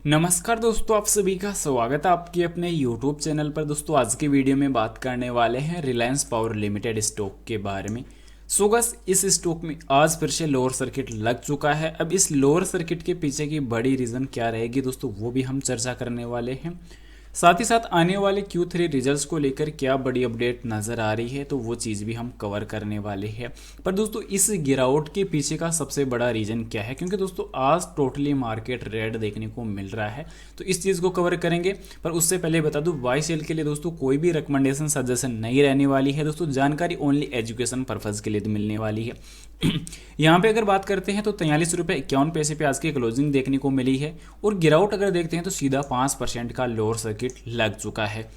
नमस्कार दोस्तों, आप सभी का स्वागत है आपके अपने YouTube चैनल पर। दोस्तों आज की वीडियो में बात करने वाले हैं रिलायंस पावर लिमिटेड स्टॉक के बारे में। सो बस इस स्टॉक में आज फिर से लोअर सर्किट लग चुका है। अब इस लोअर सर्किट के पीछे की बड़ी रीज़न क्या रहेगी दोस्तों, वो भी हम चर्चा करने वाले हैं। साथ ही साथ आने वाले Q3 रिजल्ट्स को लेकर क्या बड़ी अपडेट नज़र आ रही है, तो वो चीज़ भी हम कवर करने वाले हैं। पर दोस्तों इस गिरावट के पीछे का सबसे बड़ा रीज़न क्या है, क्योंकि दोस्तों आज टोटली मार्केट रेड देखने को मिल रहा है, तो इस चीज़ को कवर करेंगे। पर उससे पहले बता दूं, बाई सेल के लिए दोस्तों कोई भी रिकमेंडेशन सजेशन नहीं रहने वाली है दोस्तों। जानकारी ओनली एजुकेशन पर्पज़ के लिए मिलने वाली है। यहाँ पे अगर बात करते हैं तो 43 रुपये 51 पैसे पे आज की क्लोजिंग देखने को मिली है। और गिरावट अगर देखते हैं तो सीधा 5% का लोअर सर्किट लग चुका है,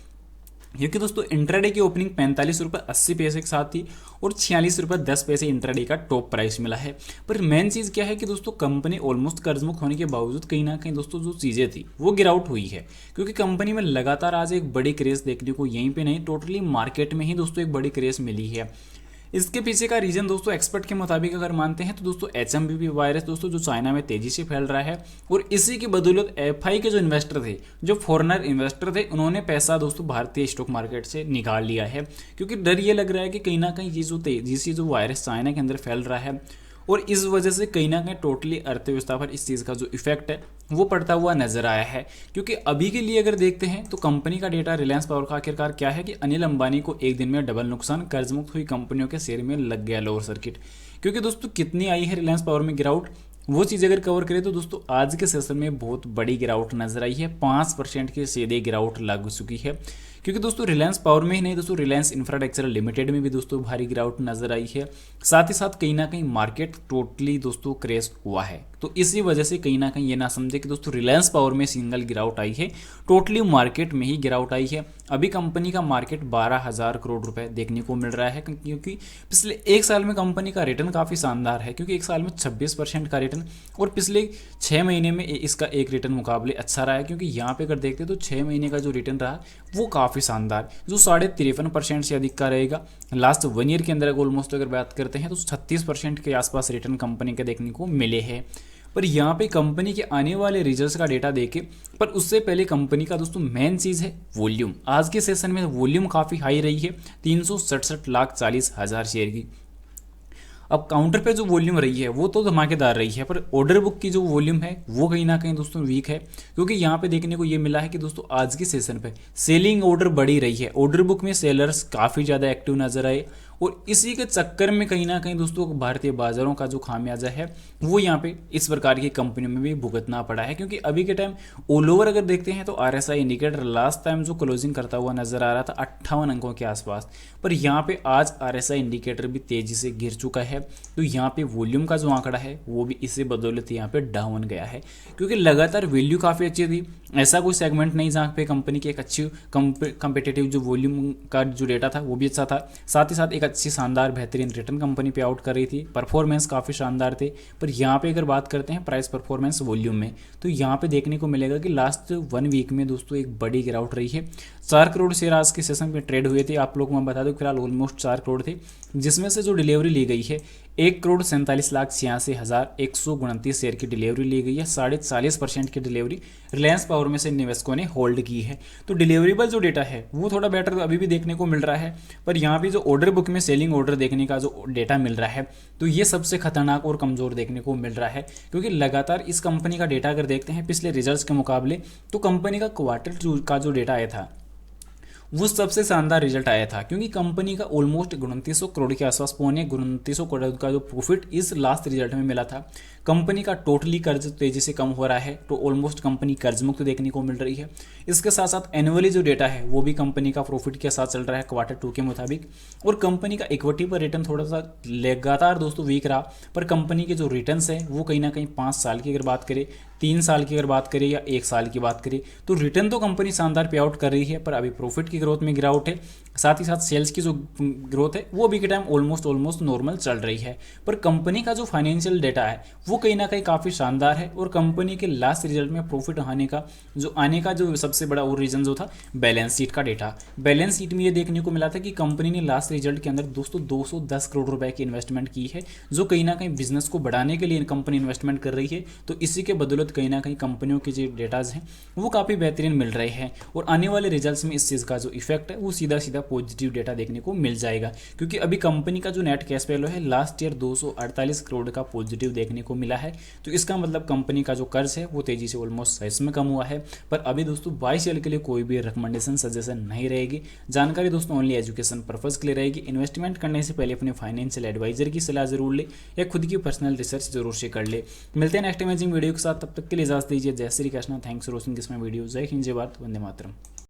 क्योंकि दोस्तों इंट्राडे की ओपनिंग 45 रुपये 80 पैसे के साथ थी और 46 रुपये 10 पैसे इंट्राडे का टॉप प्राइस मिला है। पर मेन चीज़ क्या है कि दोस्तों कंपनी ऑलमोस्ट कर्जमुक्त होने के बावजूद कहीं ना कहीं दोस्तों जो चीज़ें थी वो गिरावट हुई है, क्योंकि कंपनी में लगातार आज एक बड़ी क्रेज देखने को यहीं पे नहीं टोटली मार्केट में ही दोस्तों एक बड़ी क्रेज मिली है। इसके पीछे का रीजन दोस्तों एक्सपर्ट के मुताबिक अगर मानते हैं तो दोस्तों HMPV वायरस दोस्तों जो चाइना में तेजी से फैल रहा है, और इसी की बदौलत FI के जो इन्वेस्टर थे, जो फॉरेनर इन्वेस्टर थे, उन्होंने पैसा दोस्तों भारतीय स्टॉक मार्केट से निकाल लिया है। क्योंकि डर ये लग रहा है कि कहीं ना कहीं ये जो तेजी से जो वायरस चाइना के अंदर फैल रहा है, और इस वजह से कहीं ना कहीं टोटली अर्थव्यवस्था पर इस चीज़ का जो इफेक्ट है वो पड़ता हुआ नजर आया है। क्योंकि अभी के लिए अगर देखते हैं तो कंपनी का डेटा रिलायंस पावर का आखिरकार क्या है कि अनिल अंबानी को एक दिन में डबल नुकसान कर्जमुक्त हुई कंपनियों के शेयर में लग गया लोअर सर्किट। क्योंकि दोस्तों कितनी आई है रिलायंस पावर में गिरावट, वो चीज़ अगर कवर करें तो दोस्तों आज के सेशन में बहुत बड़ी गिरावट नजर आई है। 5% की सीधे गिरावट लग चुकी है। क्योंकि दोस्तों रिलायंस पावर में ही नहीं दोस्तों रिलायंस इंफ्रास्ट्रक्चर लिमिटेड में भी दोस्तों भारी गिरावट नजर आई है। साथ ही साथ कहीं ना कहीं मार्केट टोटली दोस्तों क्रैश हुआ है। तो इसी वजह से कहीं ना कहीं ये ना समझे कि दोस्तों रिलायंस पावर में सिंगल गिरावट आई है, टोटली मार्केट में ही गिरावट आई है। अभी कंपनी का मार्केट 12,000 करोड़ रुपए देखने को मिल रहा है, क्योंकि पिछले एक साल में कंपनी का रिटर्न काफ़ी शानदार है। क्योंकि एक साल में 26% का रिटर्न, और पिछले 6 महीने में इसका एक रिटर्न मुकाबले अच्छा रहा है। क्योंकि यहाँ पे अगर देखते हैं तो 6 महीने का जो रिटर्न रहा वो काफ़ी शानदार, जो 53.5% से अधिक का रहेगा। लास्ट 1 ईयर के अंदर ऑलमोस्ट अगर बात करते हैं तो 36% के आसपास रिटर्न कंपनी के देखने को मिले हैं। पर यहाँ पे कंपनी के आने वाले रिजल्ट्स का डेटा देखे, पर उससे पहले कंपनी का दोस्तों मेन चीज़ है वॉल्यूम। आज के सेशन में वॉल्यूम काफ़ी हाई रही है, 367,40,000 शेयर की। अब काउंटर पे जो वॉल्यूम रही है वो तो धमाकेदार रही है, पर ऑर्डर बुक की जो वॉल्यूम है वो कहीं ना कहीं दोस्तों वीक है। क्योंकि यहाँ पे देखने को ये मिला है कि दोस्तों आज के सेशन पे सेलिंग ऑर्डर बढ़ी रही है, ऑर्डर बुक में सेलर्स काफ़ी ज़्यादा एक्टिव नजर आए, और इसी के चक्कर में कहीं ना कहीं दोस्तों भारतीय बाजारों का जो खामियाजा है वो यहाँ पे इस प्रकार की कंपनियों में भी भुगतना पड़ा है। क्योंकि अभी के टाइम ऑल ओवर अगर देखते हैं तो RSI इंडिकेटर लास्ट टाइम जो क्लोजिंग करता हुआ नजर आ रहा था 58 अंकों के आसपास, पर यहाँ पे आज RSI इंडिकेटर भी तेजी से गिर चुका है। तो यहाँ पे वॉल्यूम का जो आंकड़ा है वो भी इसी बदौलत यहाँ पे डाउन गया है। क्योंकि लगातार वैल्यू काफ़ी अच्छी थी, ऐसा कोई सेगमेंट नहीं जहाँ पे कंपनी की एक अच्छी कंपेटेटिव जो वॉल्यूम का जो डेटा था वो भी अच्छा था। साथ ही साथ एक अच्छी शानदार बेहतरीन रिटर्न कंपनी पे आउट कर रही थी, परफॉर्मेंस काफ़ी शानदार थे। पर यहाँ पे अगर बात करते हैं प्राइस परफॉर्मेंस वॉल्यूम में, तो यहाँ पे देखने को मिलेगा कि लास्ट 1 वीक में दोस्तों एक बड़ी गिरावट रही है। 4 करोड़ शेयर आज के सेशन में ट्रेड हुए थे। आप लोग को मैं बता दूं फिलहाल ऑलमोस्ट 4 करोड़ थे, जिसमें से जो डिलीवरी ली गई है 1,47,86,129 शेयर की डिलीवरी ली गई है। 40% की डिलीवरी रिलायंस पावर में से निवेशकों ने होल्ड की है। तो डिलीवरेबल जो डेटा है वो थोड़ा बेटर अभी भी देखने को मिल रहा है। पर यहाँ भी जो ऑर्डर बुक में सेलिंग ऑर्डर देखने का जो डेटा मिल रहा है तो ये सबसे खतरनाक और कमजोर देखने को मिल रहा है। क्योंकि लगातार इस कंपनी का डेटा अगर देखते हैं पिछले रिजल्ट्स के मुकाबले, तो कंपनी का क्वार्टर का जो डेटा आया था वो सबसे शानदार रिजल्ट आया था। क्योंकि कंपनी का ऑलमोस्ट 2900 करोड़ के आसपास, पौने 2900 करोड़ का जो प्रॉफिट इस लास्ट रिजल्ट में मिला था। कंपनी का टोटली कर्ज तेजी से कम हो रहा है, तो ऑलमोस्ट कंपनी कर्ज मुक्त देखने को मिल रही है। इसके साथ साथ एनुअली जो डेटा है वो भी कंपनी का प्रॉफिट के साथ चल रहा है Q2 के मुताबिक। और कंपनी का इक्विटी पर रिटर्न थोड़ा सा लगातार दोस्तों वीक रहा, पर कंपनी के जो रिटर्न्स है वो कहीं ना कहीं 5 साल की अगर बात करें, 3 साल की अगर बात करें या 1 साल की बात करें, तो रिटर्न तो कंपनी शानदार पे आउट कर रही है। पर अभी प्रॉफिट की ग्रोथ में गिरावट है। साथ ही साथ सेल्स की जो ग्रोथ है वो अभी के टाइम ऑलमोस्ट नॉर्मल चल रही है। पर कंपनी का जो फाइनेंशियल डेटा है वो वो कहीं ना कहीं काफ़ी शानदार है। और कंपनी के लास्ट रिजल्ट में प्रॉफिट आने का जो सबसे बड़ा और रीज़न जो था बैलेंस शीट का डेटा। बैलेंस शीट में ये देखने को मिला था कि कंपनी ने लास्ट रिजल्ट के अंदर दोस्तों 210 करोड़ रुपए की इन्वेस्टमेंट की है, जो कहीं ना कहीं बिजनेस को बढ़ाने के लिए कंपनी इन्वेस्टमेंट कर रही है। तो इसी के बदौलत कहीं ना कहीं कंपनियों के जो डेटाज हैं वो काफ़ी बेहतरीन मिल रहे हैं, और आने वाले रिजल्ट्स में इस चीज़ का जो इफेक्ट है वो सीधा सीधा पॉजिटिव डेटा देखने को मिल जाएगा। क्योंकि अभी कंपनी का जो नेट कैश फ्लो है लास्ट ईयर 248 करोड़ का पॉजिटिव देखने को मिला है। तो इसका मतलब कंपनी का जो कर्ज है वो तेजी से ऑलमोस्ट 6 में कम हुआ है। पर अभी दोस्तों बाय शेयर के लिए कोई भी रिकमेंडेशन सजेशन नहीं रहेगी। जानकारी दोस्तों ओनली एजुकेशन पर्पज के लिए रहेगी। इन्वेस्टमेंट करने से पहले अपने फाइनेंशियल एडवाइजर की सलाह जरूर ले या खुद की पर्सनल रिसर्च जरूर से कर ले। मिलते हैं नेक्स्ट अमेजिंग वीडियो के साथ, तब तक के लिए इजाजत दीजिए। जय Shri Krishna, thanks for watching this my video. जय हिंद, जय भारत, वंदे मातरम।